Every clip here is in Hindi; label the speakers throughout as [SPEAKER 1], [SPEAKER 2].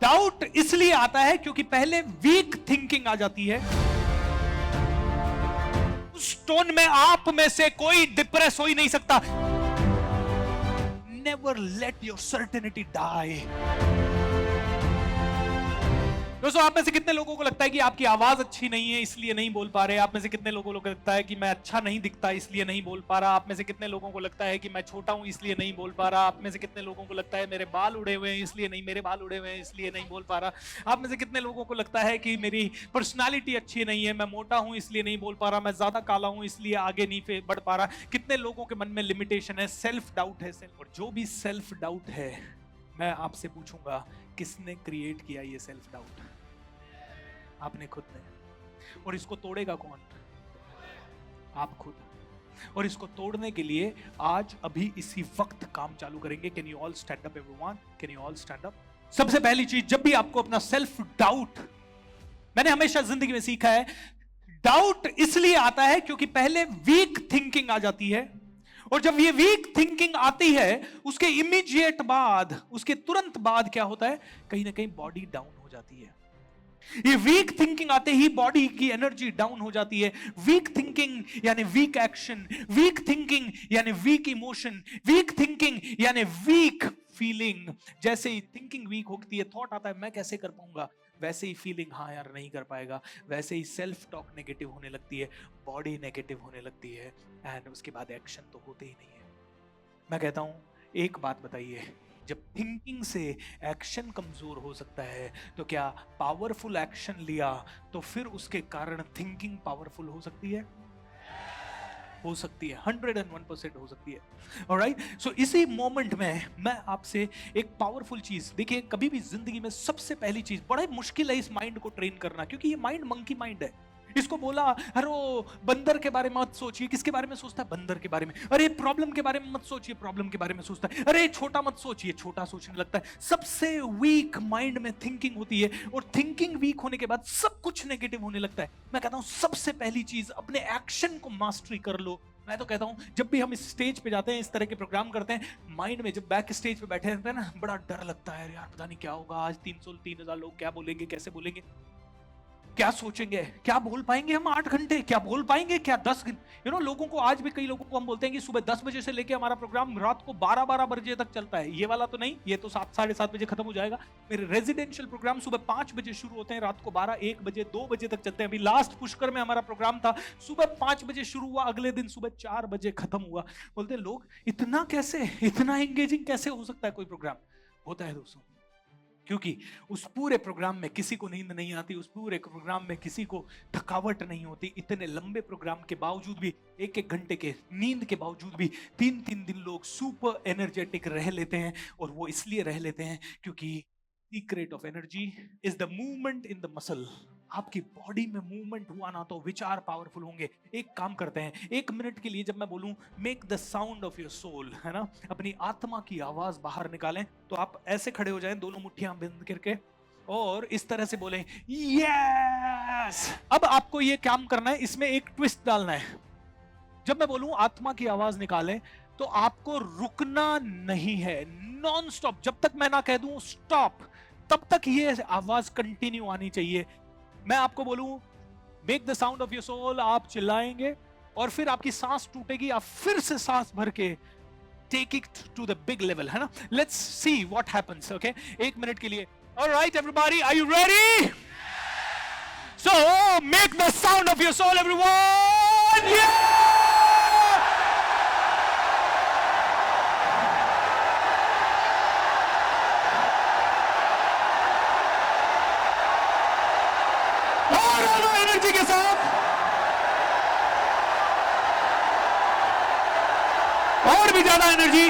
[SPEAKER 1] डाउट इसलिए आता है क्योंकि पहले वीक थिंकिंग आ जाती है। उस टोन में आप में से कोई डिप्रेस हो ही नहीं सकता। Never let your certainty die. दोस्तों, आप में से कितने लोगों को लगता है कि आपकी आवाज अच्छी नहीं है इसलिए नहीं बोल पा रहे? आप में से कितने लोगों को लगता है कि मैं अच्छा नहीं दिखता इसलिए नहीं बोल पा रहा? आप में से कितने लोगों को लगता है कि मैं छोटा हूं इसलिए नहीं बोल पा रहा? आप में से कितने लोगों को लगता है मेरे बाल उड़े हुए हैं इसलिए नहीं, मेरे बाल उड़े हुए हैं इसलिए नहीं बोल पा रहा? आप में से कितने लोगों को लगता है कि मेरी पर्सनैलिटी अच्छी नहीं है, मैं मोटा हूं इसलिए नहीं बोल पा रहा, मैं ज्यादा काला हूं इसलिए आगे नहीं बढ़ पा रहा? कितने लोगों के मन में लिमिटेशन है, सेल्फ डाउट है। और जो भी सेल्फ डाउट है, मैं आपसे पूछूंगा, किसने क्रिएट किया ये सेल्फ डाउट? आपने खुद ने। और इसको तोड़ेगा कौन? आप खुद। और इसको तोड़ने के लिए आज अभी इसी वक्त काम चालू करेंगे। Can you all stand up everyone? Can you all stand up? सबसे पहली चीज, जब भी आपको अपना सेल्फ डाउट, मैंने हमेशा जिंदगी में सीखा है, डाउट इसलिए आता है क्योंकि पहले वीक थिंकिंग आ जाती है। और जब ये वीक थिंकिंग आती है, उसके इमीडिएट बाद, उसके तुरंत बाद क्या होता है? कहीं ना कहीं बॉडी डाउन हो जाती है। ये वीक थिंकिंग आते ही बॉडी की एनर्जी डाउन हो जाती है। वीक थिंकिंग यानी वीक एक्शन, वीक थिंकिंग यानी वीक इमोशन, वीक थिंकिंग यानी वीक फीलिंग। जैसे ही थिंकिंग वीक होती है, थॉट आता है मैं कैसे कर पाऊंगा, वैसे ही फीलिंग हाँ यार नहीं कर पाएगा, वैसे ही सेल्फ टॉक नेगेटिव होने लगती है, बॉडी नेगेटिव होने लगती है, एंड उसके बाद एक्शन तो होते ही नहीं है। मैं कहता हूं, एक बात बताइए, जब थिंकिंग से एक्शन कमजोर हो सकता है, तो क्या पावरफुल एक्शन लिया तो फिर उसके कारण थिंकिंग पावरफुल हो सकती है? हो सकती है, 101% हो सकती है। ऑलराइट, सो इसी मोमेंट में मैं आपसे एक पावरफुल चीज, देखिए कभी भी जिंदगी में सबसे पहली चीज, बड़ा मुश्किल है इस माइंड को ट्रेन करना, क्योंकि ये माइंड मंकी माइंड है। इसको बोला अरे बंदर के बारे में मत सोचिए, किसके बारे में सोचता है? बंदर के बारे में। अरे प्रॉब्लम के बारे में मत सोचिए, प्रॉब्लम के बारे में सोचता है। अरे छोटा मत सोचिए, छोटा सोचने लगता है। सबसे वीक माइंड में थिंकिंग होती है, और थिंकिंग वीक होने के बाद सब कुछ नेगेटिव होने लगता है। मैं कहता हूं सबसे पहली चीज, अपने एक्शन को मास्टरी कर लो। मैं तो कहता हूं जब भी हम इस स्टेज पे जाते हैं, इस तरह के प्रोग्राम करते हैं, माइंड में जब बैक स्टेज पे बैठे रहते हैं ना, बड़ा डर लगता है यार, पता नहीं क्या होगा आज, 300-3000 लोग क्या बोलेंगे, कैसे बोलेंगे, क्या सोचेंगे, क्या बोल पाएंगे हम 8 घंटे, क्या बोल पाएंगे, क्या 10 लोगों को, आज भी कई लोगों को हम बोलते हैं कि सुबह 10 बजे से लेके हमारा प्रोग्राम रात को 12-12 बजे तक चलता है। ये वाला तो नहीं, ये तो 7-7:30 बजे खत्म हो जाएगा। मेरे रेजिडेंशियल प्रोग्राम सुबह 5 बजे शुरू होते हैं, रात को 12-1 बजे 2 बजे तक चलते हैं। अभी लास्ट पुष्कर में हमारा प्रोग्राम था, सुबह 5 बजे शुरू हुआ, अगले दिन सुबह 4 बजे खत्म हुआ। बोलते हैं लोग, इतना कैसे, इतना एंगेजिंग कैसे हो सकता है कोई प्रोग्राम? होता है दोस्तों, क्योंकि उस पूरे प्रोग्राम में किसी को नींद नहीं आती, उस पूरे प्रोग्राम में किसी को थकावट नहीं होती। इतने लंबे प्रोग्राम के बावजूद भी, 1-1 घंटे के नींद के बावजूद भी 3-3 दिन लोग सुपर एनर्जेटिक रह लेते हैं। और वो इसलिए रह लेते हैं क्योंकि secret of energy is the movement in the muscle. आपकी बॉडी में मूवमेंट हुआ ना तो विचार पावरफुल होंगे। एक काम करते हैं, 1 मिनट के लिए जब मैं बोलूं make the sound of your soul, है ना, अपनी आत्मा की आवाज बाहर निकालें, तो आप ऐसे खड़े हो जाएं, दोनों मुट्ठियां बंद करके, और इस तरह से बोलें यस। अब आपको ये काम करना है, इसमें एक ट्विस्ट डालना है। जब मैं बोलूं आत्मा की आवाज निकालें, तो आपको रुकना नहीं है, नॉन स्टॉप। जब तक मैं ना कह दूं स्टॉप, तब तक ये आवाज कंटिन्यू आनी चाहिए। मैं आपको बोलूं make the sound of your soul, आप चिल्लाएंगे, और फिर आपकी सांस टूटेगी, आप फिर से सांस भर के take it to the big level, है ना। Let's see what happens, okay, 1 minute के लिए। Alright everybody, are you ready? So make the sound of your soul everyone. Energy के साथ और भी ज्यादा एनर्जी,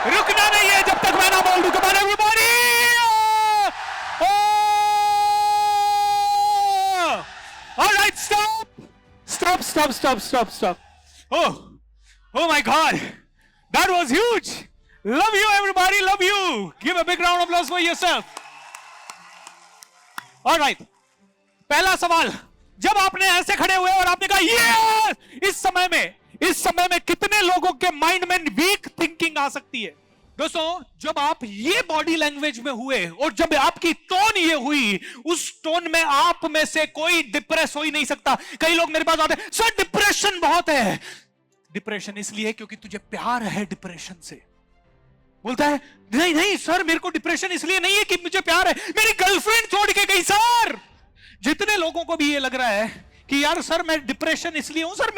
[SPEAKER 1] रुकना नहीं है जब तक मैं ना बोल दूं। Come on everybody, alright, stop. Oh my God, that was huge. Love you everybody, love you. Give a big round of applause for yourself. Alright, पहला सवाल, जब आपने ऐसे खड़े हुए और आपने कहा ये, इस समय में कितने लोगों के माइंड में वीक थिंकिंग आ सकती है? दोस्तों जब आप ये बॉडी लैंग्वेज में हुए और जब आपकी टोन ये हुई, उस टोन में आप में से कोई डिप्रेस हो ही नहीं सकता। कई लोग मेरे पास आते हैं, सर डिप्रेशन बहुत है। डिप्रेशन इसलिए है क्योंकि तुझे प्यार है डिप्रेशन से। बोलता है नहीं नहीं सर, मेरे को डिप्रेशन इसलिए नहीं है कि मुझे प्यार है, मेरी गर्लफ्रेंड छोड़ के गई सर। जितने लोगों को भी ये लग रहा है कि यार सर मैं डिप्रेशन इसलिए हूं सर,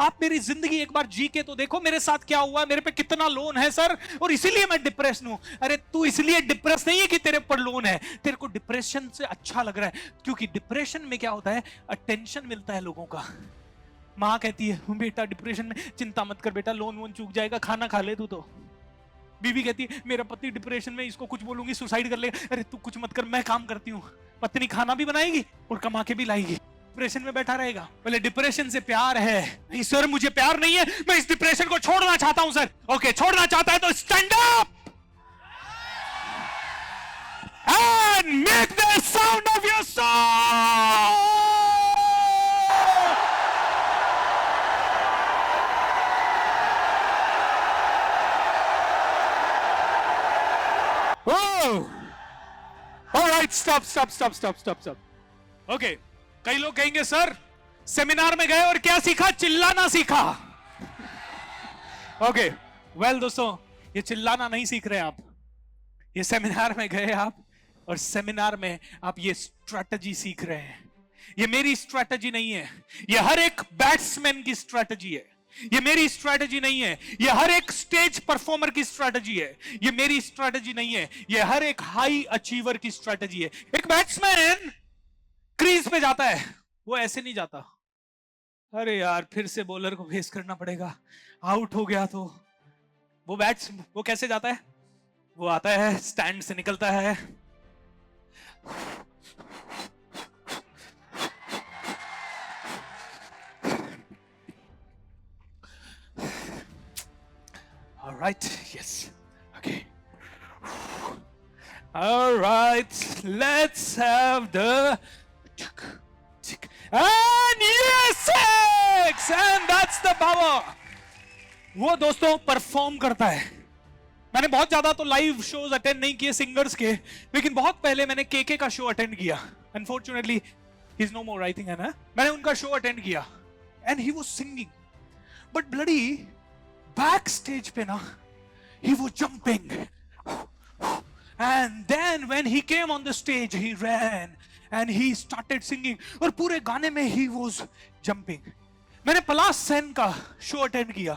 [SPEAKER 1] आप मेरी जिंदगी एक बार जी के तो देखो, मेरे साथ क्या हुआ, मेरे पे कितना लोन है सर, और इसीलिए मैं डिप्रेशन हूं। अरे तू इसलिए डिप्रेस नहीं है कि तेरे पर लोन है, तेरे को डिप्रेशन से अच्छा लग रहा है। क्योंकि डिप्रेशन में क्या होता है, अटेंशन मिलता है लोगों का। माँ कहती है बेटा डिप्रेशन में चिंता मत कर बेटा, लोन वोन चूक जाएगा, खाना खा ले तू तो। बीवी कहती है मेरा पति डिप्रेशन में, इसको कुछ बोलूंगी सुसाइड कर लेगा। अरे तू कुछ मत कर, मैं काम करती हूँ। पत्नी खाना भी बनाएगी और कमा के भी लाएगी, डिप्रेशन में बैठा रहेगा। बोले डिप्रेशन से प्यार है। नहीं सर मुझे प्यार नहीं है, मैं इस डिप्रेशन को छोड़ना चाहता हूं सर। ओके छोड़ना चाहता है तो stand up and make the sound of your song. Alright, stop. Okay. कई लोग कहेंगे सर सेमिनार में गए और क्या सीखा, चिल्लाना सीखा। ओके वेल दोस्तों, ये चिल्लाना नहीं सीख रहे आप, ये सेमिनार में गए आप और सेमिनार में आप ये स्ट्रैटेजी सीख रहे हैं। ये मेरी स्ट्रैटेजी नहीं है, ये हर एक बैट्समैन की स्ट्रैटेजी है। ये मेरी स्ट्रैटेजी नहीं है, ये हर एक स्टेज परफॉर्मर की स्ट्रैटेजी है। ये मेरी स्ट्रैटेजी नहीं है, ये हर एक हाई अचीवर की स्ट्रैटेजी है। एक बैट्समैन क्रीज पे जाता है, वो ऐसे नहीं जाता, अरे यार फिर से बॉलर को फेस करना पड़ेगा, आउट हो गया तो। वो कैसे जाता है, वो आता है स्टैंड से निकलता है, all right, yes, okay, all right, let's have the and yes six and that's the power। वो दोस्तों परफॉर्म करता है। मैंने बहुत ज्यादा तो लाइव शोज अटेंड नहीं किए सिंगर्स के, लेकिन बहुत पहले मैंने केके का शो अटेंड किया। Unfortunately he is no more I think, है ना। मैंने उनका शो अटेंड किया and he was singing, but bloody back stage पे ना he was jumping and then when he came on the stage he ran and he started singing और पूरे गाने में he was jumping। मैंने पलाश सेन का शो अटेंड किया,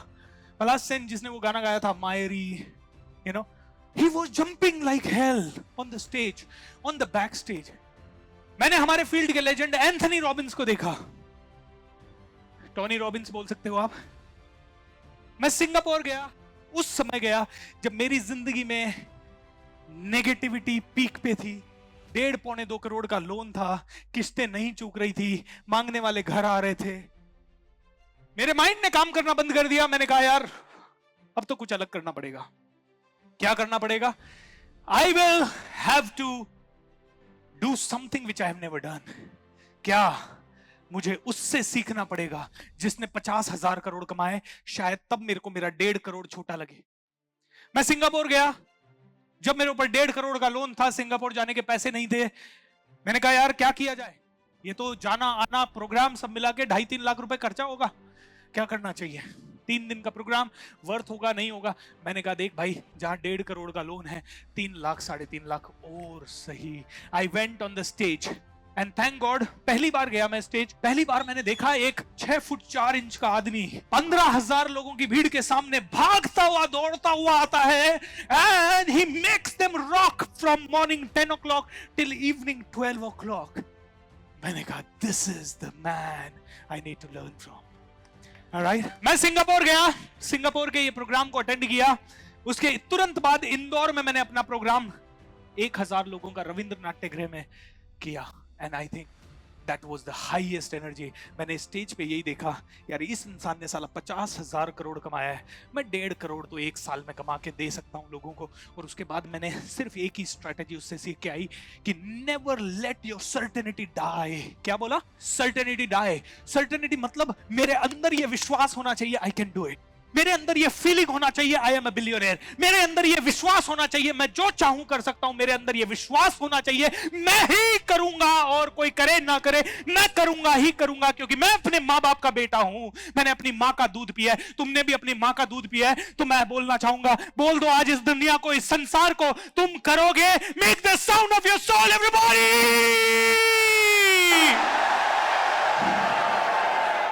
[SPEAKER 1] पलाश सेन जिसने वो गाना गाया था मायरी, you know, he was jumping like hell on the stage, on the backstage। मैंने हमारे फील्ड के लेजेंड एंथनी रॉबिन्स को देखा, टोनी रॉबिन्स बोल सकते हो आप। मैं सिंगापुर गया, उस समय गया जब मेरी जिंदगी में नेगेटिविटी पीक पे थी। 1.5-2 करोड़ का लोन था, किस्तें नहीं चूक रही थी, मांगने वाले घर आ रहे थे। मेरे माइंड ने काम करना बंद कर दिया। मैंने कहा यार अब तो कुछ अलग करना पड़ेगा। क्या करना पड़ेगा? I will have to do something which I have never done. क्या? मुझे उससे सीखना पड़ेगा जिसने 50,000 करोड़ कमाए, शायद तब मेरे को मेरा 1.5 करोड़ छोटा लगे। मैं सिंगापुर गया, जब मेरे ऊपर 1.5 करोड़ का लोन था, सिंगापुर जाने के पैसे नहीं थे। मैंने कहा यार क्या किया जाए, ये तो जाना आना प्रोग्राम सब मिला के 2.5-3 लाख रुपए खर्चा होगा, क्या करना चाहिए? 3 दिन का प्रोग्राम, वर्थ होगा नहीं होगा? मैंने कहा देख भाई, जहां 1.5 करोड़ का लोन है, 3 लाख 3.5 लाख और सही। I went on the stage and thank God, पहली बार गया मैं स्टेज, पहली बार मैंने देखा एक 6 फुट 4 इंच का आदमी 15,000 लोगों की भीड़ के सामने भागता हुआ दौड़ता हुआ आता है and he makes them rock from morning 10 o'clock till evening 12 o'clock। मैंने कहा this is the man I need to learn from. Alright, मैं सिंगापुर गया, सिंगापुर के ये प्रोग्राम को अटेंड किया। उसके तुरंत बाद इंदौर में मैंने अपना प्रोग्राम 1000 लोगों का रविंद्र नाट्यगृह में किया and I think that was the highest energy. मैंने स्टेज पे यही देखा, यार इस इंसान ने साला 50,000 करोड़ कमाया है, मैं 1.5 करोड़ तो एक साल में कमा के दे सकता हूं लोगों को। और उसके बाद मैंने सिर्फ एक ही स्ट्रैटेजी उससे सीख के आई कि never let your certainty die. क्या बोला? Certainty die. सर्टेनिटी मतलब मेरे अंदर ये विश्वास होना चाहिए आई कैन डू इट। मेरे अंदर ये फीलिंग होना चाहिए आई एम अ बिलियनर, मेरे अंदर ये विश्वास होना चाहिए मैं जो चाहूं कर सकता हूं, मेरे अंदर ये विश्वास होना चाहिए मैं ही करूंगा और कोई करे ना करे मैं करूंगा ही करूंगा, क्योंकि मैं अपने मां बाप का बेटा हूं, मैंने अपनी मां का दूध पिया है, तुमने भी अपनी मां का दूध पिया है। तो मैं बोलना चाहूंगा, बोल दो आज इस दुनिया को, इस संसार को तुम करोगे। Make the sound of your soul everybody.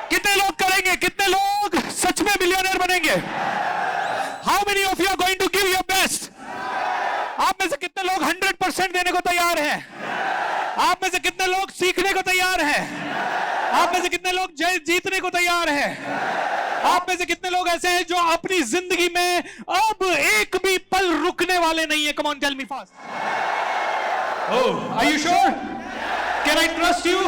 [SPEAKER 1] कितने लोग करेंगे, कितने लोग सच में मिलियनर बनेंगे? How many of you are going to give your best? आप में से कितने लोग 100% देने को तैयार हैं? आप में से कितने लोग सीखने को तैयार हैं? आप में से कितने लोग जीतने को तैयार हैं? आप में से कितने लोग ऐसे हैं जो अपनी जिंदगी में अब एक भी पल रुकने वाले नहीं है? Come on tell me fast. Oh, are you sure? Can I trust you?